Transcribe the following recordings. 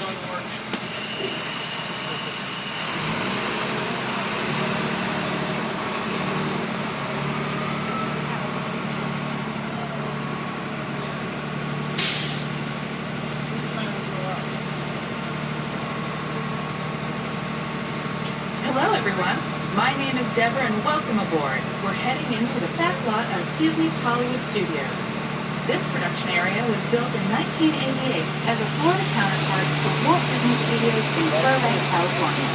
Hello everyone, my name is Deborah and welcome aboard. We're heading into the backlot of Disney's Hollywood Studios. This production area was built in 1988 as a Florida counterpart for Walt Disney Studios in Burbank, California.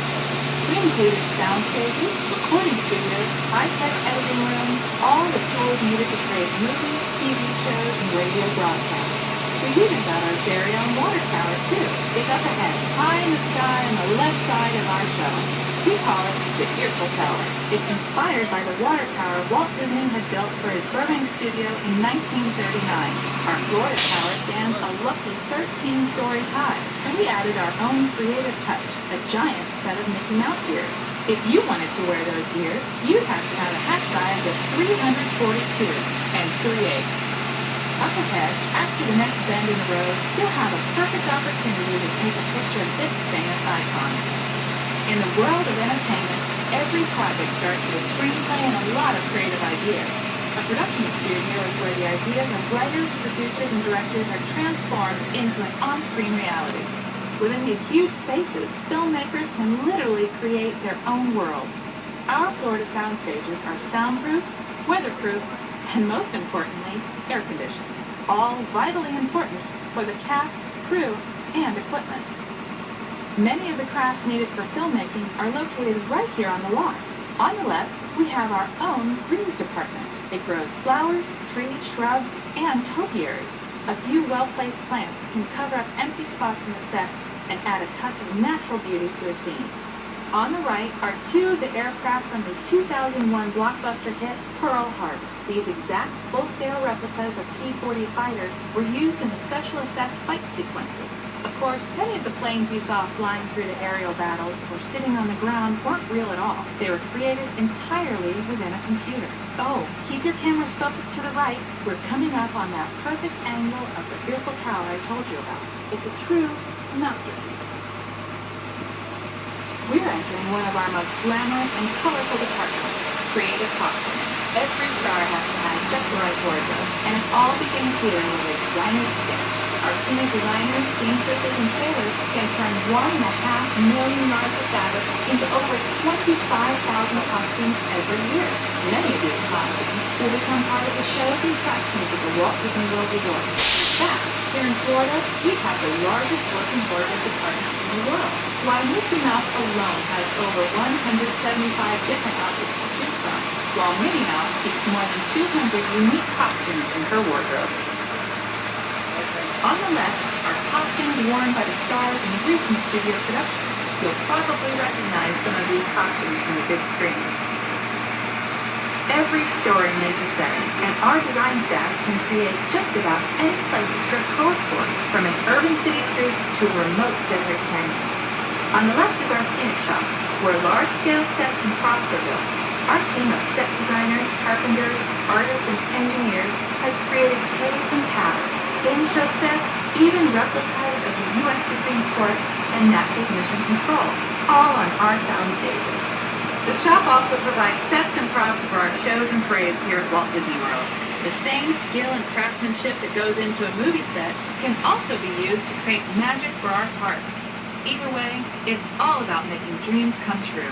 We included sound stages, recording studios, high-tech editing rooms, all the tools needed to create movies, TV shows, and radio broadcasts. We even got our very own water tower too. It's up ahead, high in the sky on the left side of our show. We call it the Eiffel Tower. It's inspired by the water tower Walt Disney had built for his Burbank studio in 1939. Our Florida tower stands a lucky 13 stories high, and we added our own creative touch, a giant set of Mickey Mouse ears. If you wanted to wear those ears, you'd have to have a hat size of 342 and 3/8. Up ahead, after the next bend in the road, you'll have a perfect opportunity to take a picture of this famous icon. In the world of entertainment, every project starts with a screenplay and a lot of creative ideas. A production studio is where the ideas of writers, producers, and directors are transformed into an on-screen reality. Within these huge spaces, filmmakers can literally create their own worlds. Our Florida sound stages are soundproof, weatherproof, and most importantly, air-conditioned. All vitally important for the cast, crew, and equipment. Many of the crafts needed for filmmaking are located right here on the lot. On the left, we have our own greens department. It grows flowers, trees, shrubs, and topiaries. A few well-placed plants can cover up empty spots in the set and add a touch of natural beauty to a scene. On the right are two of the aircraft from the 2001 blockbuster hit Pearl Harbor. These exact full-scale replicas of P-40 fighters were used in the special effect fight sequences. Of course, many of the planes you saw flying through the aerial battles or sitting on the ground weren't real at all. They were created entirely within a computer. Oh, keep your cameras focused to the right. We're coming up on that perfect angle of the Eiffel Tower I told you about. It's a true masterpiece. We're entering one of our most glamorous and colorful departments, creative costuming. Every star has to have just the right wardrobe, and it all begins here with a designer's sketch. Our team of designers, seamstresses, and tailors can turn 1.5 million yards of fabric into over 25,000 costumes every year. Many of these costumes will become part of the shows and attractions of the Walt Disney World Resort. In fact, here in Florida, we have the largest working wardrobe department in the world. Why, Mickey Mouse alone has over 175 different outfits to choose from, while Minnie Mouse keeps more than 200 unique costumes in her wardrobe. On the left are costumes worn by the stars in recent studio productions. You'll probably recognize some of these costumes from the big screen. Every story needs a setting, and our design staff can create just about any place a script calls for, from an urban city street to a remote desert canyon. On the left is our scenic shop, where large-scale sets and props are built. Our team of set designers, carpenters, artists, and engineers has created caves and caverns, game show sets, even replicas of the U.S. Supreme Court and NASA's Mission Control, all on our sound stages. The shop also provides sets and props for our shows and parades here at Walt Disney World. The same skill and craftsmanship that goes into a movie set can also be used to create magic for our parks. Either way, it's all about making dreams come true.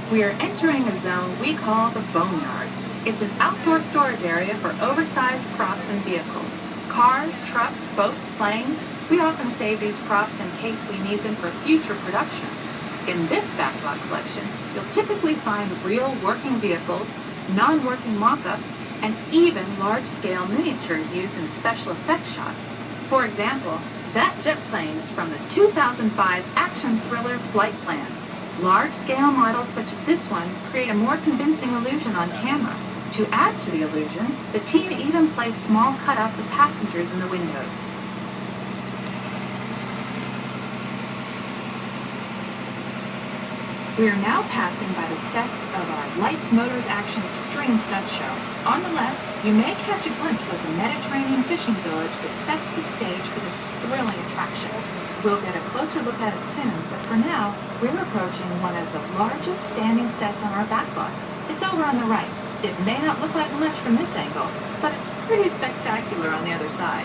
We are entering a zone we call the boneyard. It's an outdoor storage area for oversized props and vehicles. Cars, trucks, boats, planes. We often save these props in case we need them for future productions. In this backlot collection, you'll typically find real working vehicles, non-working mock-ups, and even large-scale miniatures used in special effects shots. For example, that jet plane is from the 2005 action thriller Flight Plan. Large-scale models such as this one create a more convincing illusion on camera. To add to the illusion, the team even placed small cutouts of passengers in the windows. We are now passing by the sets of our Lights, Motors, Action Extreme Stunt Show. On the left, you may catch a glimpse of the Mediterranean fishing village that sets the stage for this thrilling attraction. We'll get a closer look at it soon, but for now, we're approaching one of the largest standing sets on our backlot. It's over on the right. It may not look like much from this angle, but it's pretty spectacular on the other side.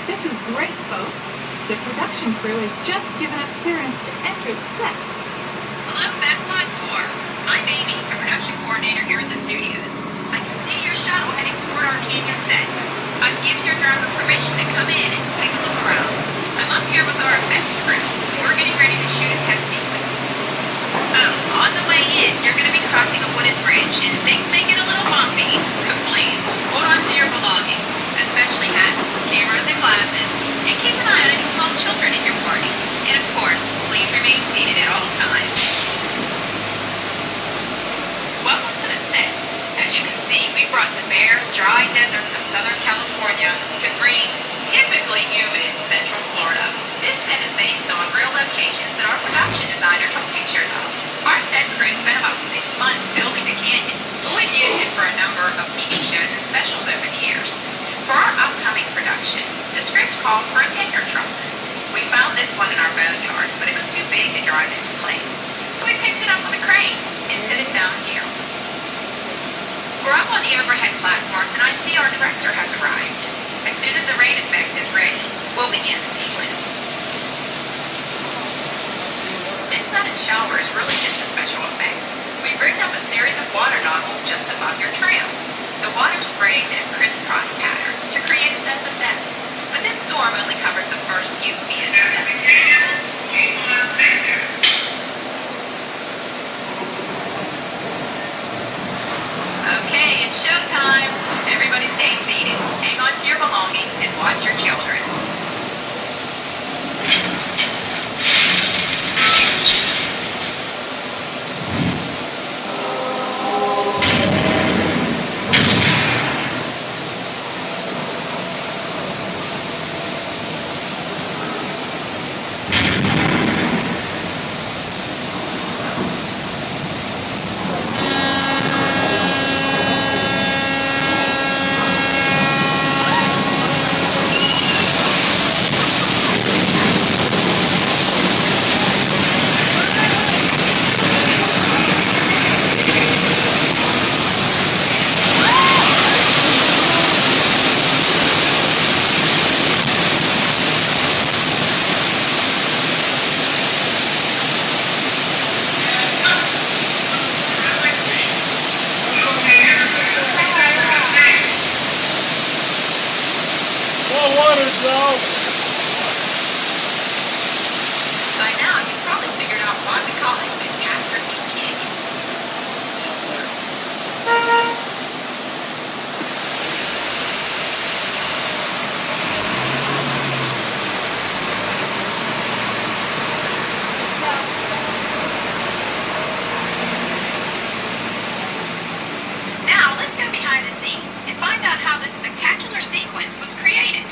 This is great, folks. The production crew has just given us clearance to enter the set. Hello, Backlot Tour. I'm Amy, the production coordinator here at the studios. I can see your shuttle heading toward our canyon set. I've given your driver permission to come in and take a look around. I'm up here with our effects crew, and we're getting ready to shoot a test sequence. Oh, on the way in, you're going to be crossing a wooden bridge, and things may get a little bumpy, so please, hold on to your belongings, especially hats, cameras, and glasses, and keep an eye on any small children in your party. And of course, please remain seated at all times. Welcome to the set. As you can see, we brought the bare, dry deserts of Southern California to green, typically humid Central Florida. This set is based on real locations that our production designer took pictures of. Our set crew spent about 6 months building the canyon, but we've used it for a number of TV shows and specials over the years. For our upcoming production, the script called for a tanker truck. We found this one in our boneyard, but it was too big to drive into place. So we picked it up with a crane and set it down here. We're up on the overhead platforms, and I see our director has arrived. As soon as the rain effect is ready, we'll begin the sequence. This sudden shower is really just a special effect. We've rigged up a series of water nozzles just above your tram. The water sprays in a crisscross pattern to create a sense of depth, but this storm only covers the first few feet of the depth. Okay, it's showtime. Everybody stay seated, hang on to your belongings, and watch your children. By now, you've probably figured out why we call it the Catastrophe Canyon. Now, let's go behind the scenes and find out how this spectacular sequence was created.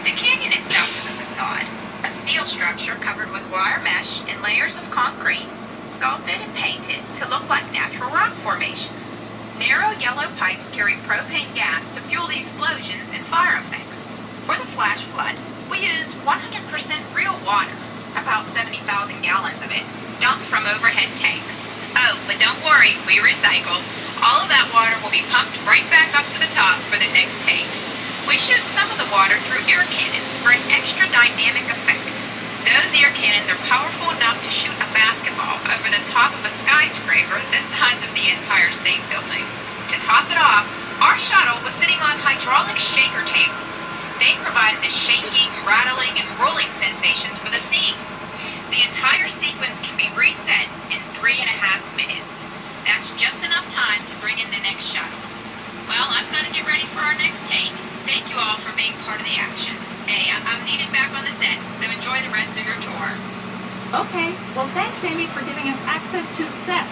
The canyon itself is a facade, a steel structure covered with wire mesh and layers of concrete, sculpted and painted to look like natural rock formations. Narrow yellow pipes carry propane gas to fuel the explosions and fire effects. For the flash flood, we used 100% real water, about 70,000 gallons of it, dumped from overhead tanks. Oh, but don't worry, we recycle. All of that water will be pumped right back up to the top for the next take. We shoot some of the water through air cannons for an extra dynamic effect. Those air cannons are powerful enough to shoot a basketball over the top of a skyscraper the size of the Empire State Building. To top it off, our shuttle was sitting on hydraulic shaker tables. They provided the shaking, rattling, and rolling sensations for the scene. The entire sequence can be reset in 3.5 minutes. That's just enough time to bring in the next shuttle. get ready for our next take. Thank you all for being part of the action. Hey, I'm needed back on the set, so enjoy the rest of your tour. Okay, well thanks Amy for giving us access to the set.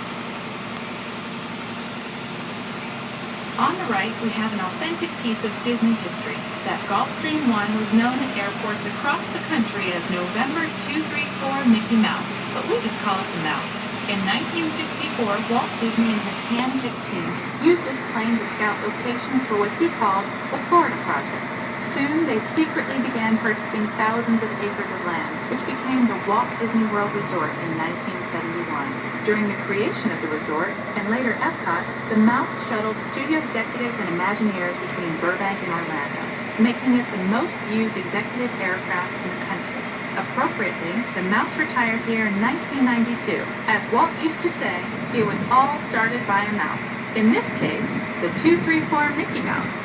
On the right, we have an authentic piece of Disney history. That Gulfstream 1 was known at airports across the country as November 234 Mickey Mouse, but we just call it the Mouse. In 1964, Walt Disney and his hand-picked team used this plane to scout locations for what he called the Florida Project. Soon, they secretly began purchasing thousands of acres of land, which became the Walt Disney World Resort in 1971. During the creation of the resort, and later Epcot, the Mouse shuttled studio executives and Imagineers between Burbank and Orlando, making it the most used executive aircraft in the country. Appropriately, the Mouse retired here in 1992. As Walt used to say, it was all started by a mouse. In this case, the 234 Mickey Mouse.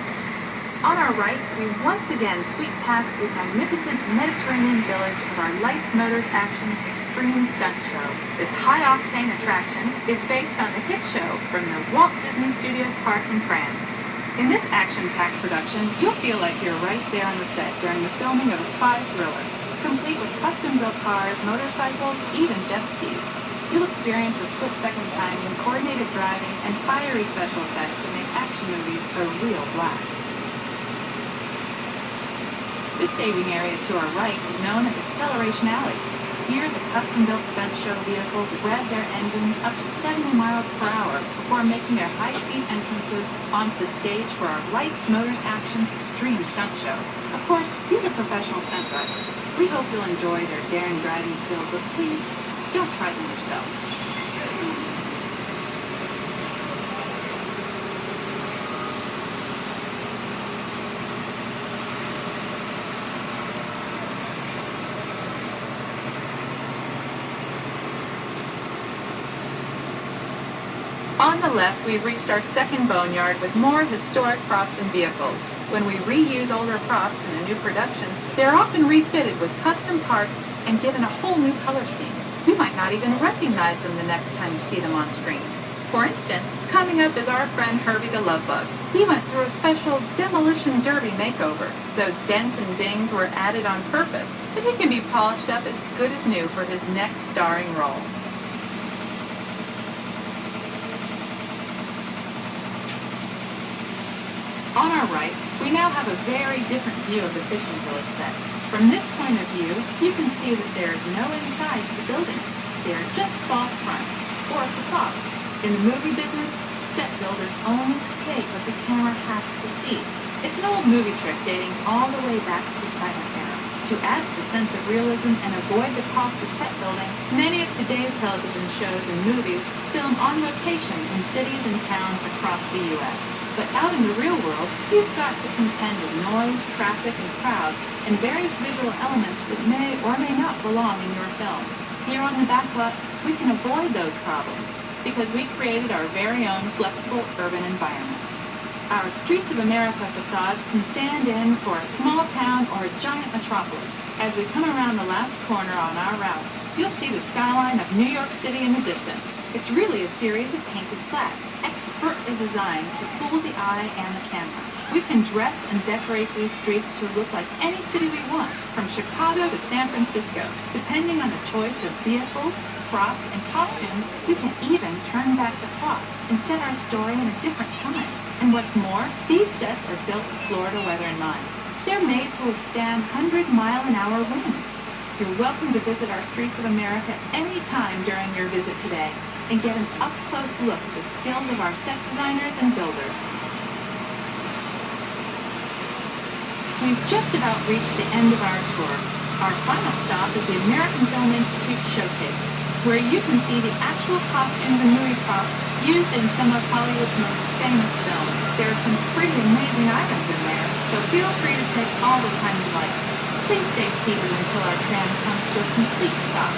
On our right, we once again sweep past the magnificent Mediterranean village of our Lights, Motors, Action Extreme Stunt Show. This high-octane attraction is based on the hit show from the Walt Disney Studios Park in France. In this action-packed production, you'll feel like you're right there on the set during the filming of a spy thriller, complete with custom-built cars, motorcycles, even jet skis. You'll experience a split-second timing, coordinated driving, and fiery special effects that make action movies a real blast. This staging area to our right is known as Acceleration Alley. Here, the custom-built stunt show vehicles rev their engines up to 70 miles per hour before making their high-speed entrances onto the stage for our Lights, Motors, Action Extreme Stunt Show. Of course, these are professional stunt drivers. We hope you'll enjoy their daring driving skills, but please, don't try them yourself. On the left, we've reached our second boneyard with more historic props and vehicles. When we reuse older props in a new production, they're often refitted with custom parts and given a whole new color scheme. You might not even recognize them the next time you see them on screen. For instance, coming up is our friend Herbie the Lovebug. He went through a special demolition derby makeover. Those dents and dings were added on purpose, but he can be polished up as good as new for his next starring role. On our right, we now have a very different view of the Fishing Village set. From this point of view, you can see that there is no inside to the building. They are just false fronts, or facades. In the movie business, set builders only take what the camera has to see. It's an old movie trick dating all the way back to the silent era. To add to the sense of realism and avoid the cost of set building, many of today's television shows and movies film on location in cities and towns across the U.S. But out in the real world, you've got to contend with noise, traffic, and crowds, and various visual elements that may or may not belong in your film. Here on the Backlot, we can avoid those problems because we created our very own flexible urban environment. Our Streets of America facade can stand in for a small town or a giant metropolis. As we come around the last corner on our route, you'll see the skyline of New York City in the distance. It's really a series of painted flags, expertly designed to fool the eye and the camera. We can dress and decorate these streets to look like any city we want, from Chicago to San Francisco. Depending on the choice of vehicles, props, and costumes, we can even turn back the clock and set our story in a different time. And what's more, these sets are built with Florida weather in mind. They're made to withstand 100-mile-an-hour winds. You're welcome to visit our Streets of America any time during your visit today and get an up-close look at the skills of our set designers and builders. We've just about reached the end of our tour. Our final stop is the American Film Institute Showcase, where you can see the actual costumes and movie props used in some of Hollywood's most famous films. There are some pretty amazing items in there, so feel free to take all the time you like. Please stay seated until our tram comes to a complete stop.